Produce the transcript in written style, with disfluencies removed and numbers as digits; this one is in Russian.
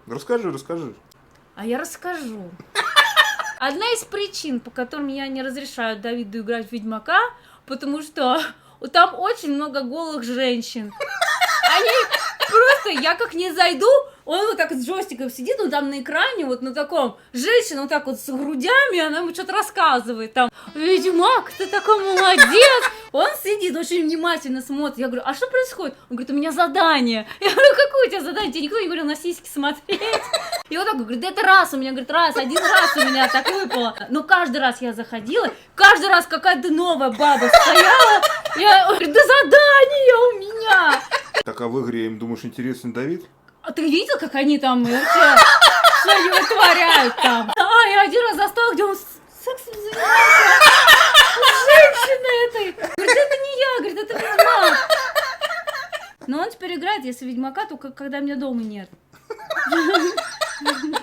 Расскажи. А я расскажу. Одна из причин, по которым я не разрешаю Давиду играть в Ведьмака, потому что там очень много голых женщин. Они просто, я как не зайду, он вот так с джойстиком сидит, он там на экране, вот на таком, женщина вот так вот с грудями, она ему что-то рассказывает, там, Ведьмак, ты такой молодец! Он сидит, очень внимательно смотрит, я говорю, а что происходит? Он говорит, у меня задание. Я говорю, какое у тебя задание? Тебе никто не говорил на сиськи смотреть? И вот так говорит, да это раз у меня, говорит, один раз у меня так выпало. Но каждый раз я заходила, каждый раз какая-то новая баба стояла, я говорю, да задание у меня! Так, а в игре им, думаешь, интересен Давид? А ты видел, как они там вообще, что они вытворяют там? А, я один раз застала, где он сексом занимался с женщиной этой. Говорит, это не я, говорит, это Ведьмак. Но он теперь играет, если Ведьмака, только когда меня дома нет.